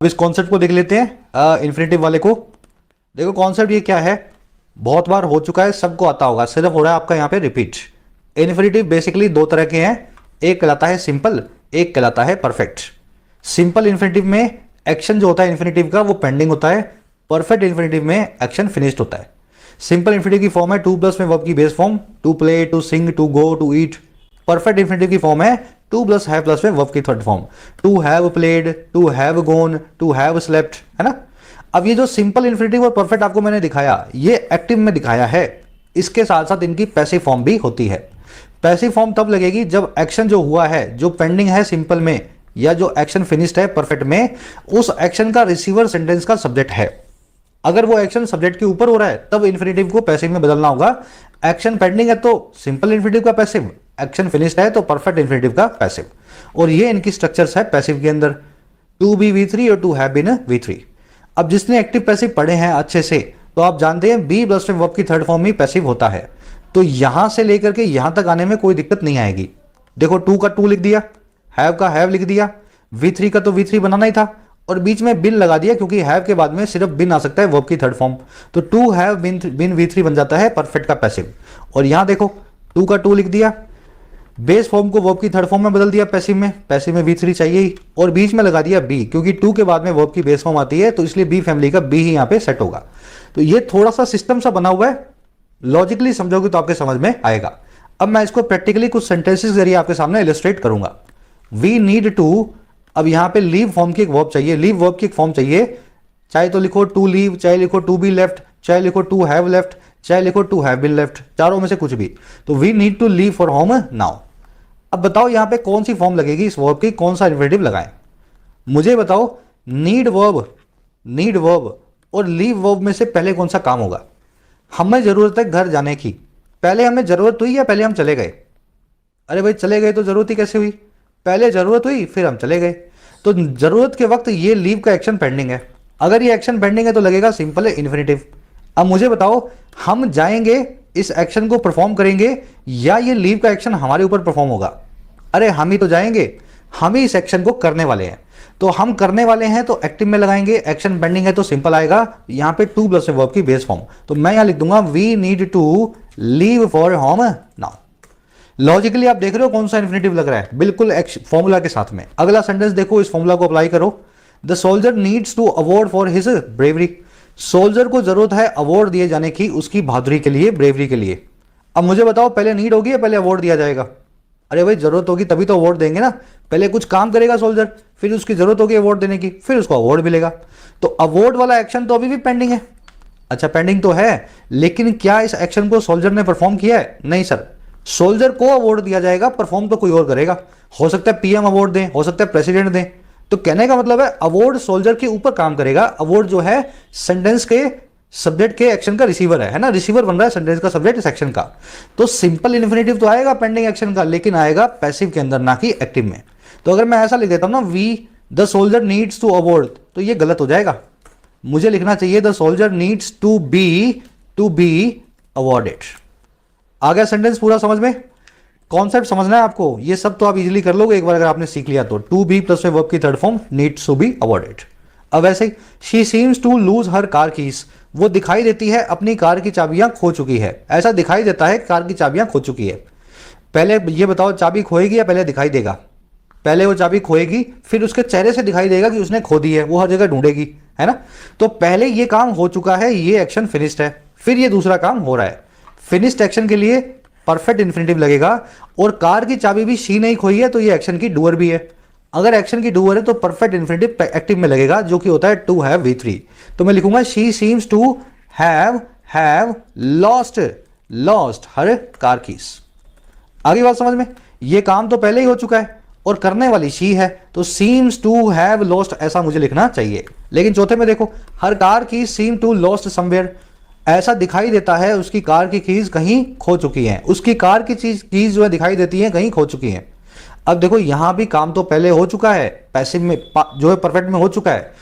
अब इस कॉन्सेप्ट को देख लेते हैं, इन्फिनेटिव वाले को। देखो कॉन्सेप्ट ये क्या है, बहुत बार हो चुका है, सबको आता होगा, सिर्फ हो रहा है आपका यहाँ पे रिपीट। इन्फिनेटिव बेसिकली दो तरह के हैं, एक कहलाता है सिंपल, एक कहलाता है परफेक्ट। सिंपल इन्फिनेटिव में एक्शन जो होता है इन्फिनेटिव का वो पेंडिंग होता है, परफेक्ट इन्फिनेटिव में एक्शन फिनिश्ड होता है। सिंपल इन्फिनेटिव की फॉर्म है टू प्लस में वर्ब की base form, to play, to sing, to go, to eat. Perfect infinitive की फॉर्म है टू प्लस हैव प्लस में वर्ब की third form, to have played, to have gone, to have slept, है ना। अब ये जो सिंपल इन्फिनेटिव और परफेक्ट आपको मैंने दिखाया, ये एक्टिव में दिखाया है, इसके साथ साथ इनकी पैसिव फॉर्म भी होती है। पैसिव फॉर्म तब लगेगी जब एक्शन जो हुआ है, जो पेंडिंग है सिंपल में, या जो एक्शन फिनिश्ड है परफेक्ट में, उस एक्शन का रिसीवर सेंटेंस का सब्जेक्ट है। अगर वो एक्शन सब्जेक्ट के ऊपर हो रहा है तब इन्फिनेटिव को पैसिव में बदलना होगा। एक्शन पेंडिंग है तो सिंपल इन्फिनेटिव का पैसिव, एक्शन फिनिश्ड है तो परफेक्ट इन्फिनेटिव का पैसिव। और ये इनकी स्ट्रक्चर्स है पैसिव के अंदर, टू बी V3 और टू हैव बीन V3। अब जिसने एक्टिव पैसिव पढ़े हैं अच्छे से, तो आप जानते हैं बी प्लस में वर्ब की थर्ड फॉर्म ही पैसिव होता है। तो यहां से लेकर के यहां तक आने में कोई दिक्कत नहीं आएगी। देखो टू का टू लिख दिया, हैव का हैव लिख दिया, V3 का तो V3 बनाना ही था, और बीच में बिन लगा दिया, क्योंकि हैव के बाद में सिर्फ बिन आ सकता है वर्ब की थर्ड फॉर्म। तो टू हैव बिन V3 बन जाता है परफेक्ट का पैसिव। और यहां देखो टू का टू लिख दिया, बेस फॉर्म को वर्ब की थर्ड फॉर्म में बदल दिया पैसिव में V3 चाहिए ही, और बीच में लगा दिया बी, क्योंकि टू के बाद में वर्ब की बेस फॉर्म आती है, तो इसलिए बी फैमिली का बी ही यहां पे सेट होगा। तो ये थोड़ा सा सिस्टम सा बना हुआ है, लॉजिकली समझोगे तो आपके समझ में आएगा। अब मैं इसको प्रैक्टिकली कुछ सेंटेंसेस जरिए आपके सामने इलस्ट्रेट करूंगा। वी नीड टू, अब यहां पे लीव फॉर्म की एक वर्ब चाहिए, लीव वर्ब की एक फॉर्म चाहिए, चाहे तो लिखो टू लीव, चाहे लिखो टू बी लेफ्ट, चाहे लिखो टू हैव लेफ्ट, चाहे लिखो टू हैव बीन लेफ्ट, चारों में से कुछ भी। तो we need to leave for home now. अब बताओ यहां पे कौन सी फॉर्म लगेगी इस वर्ब की, कौन सा इन्फिनेटिव लगाएं, मुझे बताओ। नीड वर्ब और लीव वर्ब में से पहले कौन सा काम होगा? हमें जरूरत है घर जाने की, पहले हमें जरूरत हुई या पहले हम चले गए? अरे भाई चले गए तो जरूरत ही कैसे हुई? पहले जरूरत हुई फिर हम चले गए। तो जरूरत के वक्त ये लीव का एक्शन पेंडिंग है, अगर ये एक्शन पेंडिंग है तो लगेगा सिंपल इन्फिनेटिव। अब मुझे बताओ हम जाएंगे, इस एक्शन को परफॉर्म करेंगे, या ये लीव का एक्शन हमारे ऊपर परफॉर्म होगा? अरे हम ही तो जाएंगे, हम ही इस एक्शन को करने वाले हैं। तो हम करने वाले हैं तो एक्टिव में लगाएंगे, एक्शन पेंडिंग है तो सिंपल आएगा, यहां पे टू प्लस वर्ब की बेस फॉर्म। तो मैं यहां लिख दूंगा we need to leave for home now. Logically आप देख रहे हो कौन सा इन्फिनेटिव लग रहा है, बिल्कुल फॉर्मूला के साथ में। अगला सेंटेंस देखो, इस फॉर्मूला को अप्लाई करो। The soldier needs to award for his bravery. Soldier को जरूरत है अवार्ड दिए जाने की उसकी बहादुरी के लिए, ब्रेवरी के लिए। अब मुझे बताओ पहले नीड होगी या पहले अवार्ड दिया जाएगा? अरे भाई जरूरत होगी तभी तो अवार्ड देंगे ना, पहले कुछ काम करेगा सोल्जर, फिर उसकी जरूरत होगी अवार्ड देने की, फिर उसको अवार्ड मिलेगा। तो अवार्ड वाला एक्शन तो अभी भी पेंडिंग है। अच्छा पेंडिंग तो है, लेकिन क्या इस एक्शन को सोल्जर ने परफॉर्म किया है? नहीं सर, सोल्जर को अवार्ड दिया जाएगा, परफॉर्म तो कोई और करेगा। हो सकता है पीएम अवार्ड दें, हो सकता है प्रेसिडेंट दें। तो कहने का मतलब है अवार्ड सोल्जर के ऊपर काम करेगा। अवार्ड जो है सेंटेंस के सब्जेक्ट के एक्शन का रिसीवर है ना, रिसीवर बन रहा है सेंटेंस का सब्जेक्ट इस एक्शन का। तो सिंपल इन्फिनेटिव तो आएगा पेंडिंग एक्शन का, लेकिन आएगा पैसिव के अंदर, ना कि एक्टिव में। तो अगर मैं ऐसा लिख देता हूं ना, we the soldier needs to award, तो ये गलत हो जाएगा। मुझे लिखना चाहिए the soldier needs to be awarded. आ गया सेंटेंस पूरा समझ में? कॉन्सेप्ट समझना है आपको, ये सब तो आप इजीली कर लोगे एक बार अगर आपने सीख लिया तो। टू बी प्लस में वर्ब की third form needs to be awarded. अब ऐसे ही she seems to lose her car keys, वो दिखाई देती है अपनी कार की चाबियां खो चुकी है। ऐसा दिखाई देता है कार की चाबियां खो चुकी है। पहले ये बताओ चाबी खोएगी या पहले दिखाई देगा? पहले वो चाबी खोएगी, फिर उसके चेहरे से दिखाई देगा कि उसने खो दी है, वो हर जगह ढूंढेगी, है ना। तो पहले ये काम हो चुका है, ये एक्शन फिनिश्ड है, फिर ये दूसरा काम हो रहा है। फिनिश्ड एक्शन के लिए परफेक्ट इन्फिनेटिव लगेगा, और कार की चाबी भी शी नहीं खोई है तो ये एक्शन की डूअर भी है। अगर एक्शन की डूअर है तो परफेक्ट इन्फिनेटिव एक्टिव में लगेगा, जो कि होता है टू हैव V3। तो मैं लिखूंगा she seems to have lost her car keys. आगे बात समझ में? ये काम तो पहले ही हो चुका है और करने वाली शी है, तो सीम्स टू हैव लॉस्ट ऐसा मुझे लिखना चाहिए। लेकिन चौथे में देखो, हर कार की सीम टू लॉस्ट समवेयर, ऐसा दिखाई देता है उसकी कार की कीज कहीं खो चुकी हैं, उसकी कार की कीज जो है दिखाई देती है कहीं खो चुकी हैं। अब देखो यहां भी काम तो पहले हो चुका है, पैसिव में जो है परफेक्ट में हो चुका है,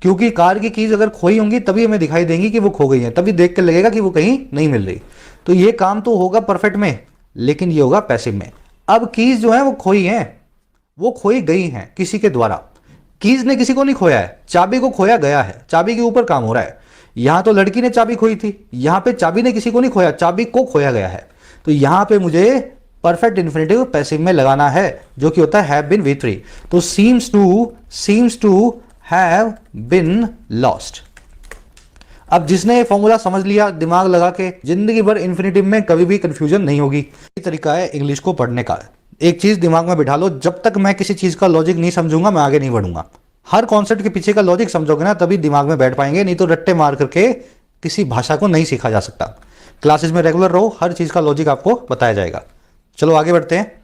क्योंकि कार की कीज अगर खोई होंगी तभी हमें दिखाई देंगी कि वो खो गई है, तभी देख के लगेगा कि वो कहीं नहीं मिल रही। तो ये काम तो होगा परफेक्ट में, लेकिन ये होगा पैसिव में। अब कीज जो है वो खोई हैं, वो खोई गई हैं किसी के द्वारा। कीज ने किसी को नहीं खोया है, चाबी को खोया गया है, चाबी के ऊपर काम हो रहा है। यहां तो लड़की ने चाबी खोई थी, यहां पे चाबी ने किसी को नहीं खोया, चाबी को खोया गया है। तो यहां पे मुझे परफेक्ट इन्फिनेटिव पैसिव में लगाना है, जो कि होता है हैव बीन V3। तो seems to have been lost. अब जिसने ये फॉर्मूला समझ लिया, दिमाग लगा के, जिंदगी भर इन्फिनेटिव में कभी भी कंफ्यूजन नहीं होगी। ये तरीका है इंग्लिश को पढ़ने का। एक चीज दिमाग में बिठा लो, जब तक मैं किसी चीज का लॉजिक नहीं समझूंगा मैं आगे नहीं बढ़ूंगा। हर कॉन्सेप्ट के पीछे का लॉजिक समझोगे ना, तभी दिमाग में बैठ पाएंगे, नहीं तो रट्टे मार करके किसी भाषा को नहीं सीखा जा सकता। क्लासेस में रेगुलर रहो, हर चीज का लॉजिक आपको बताया जाएगा। चलो आगे बढ़ते हैं।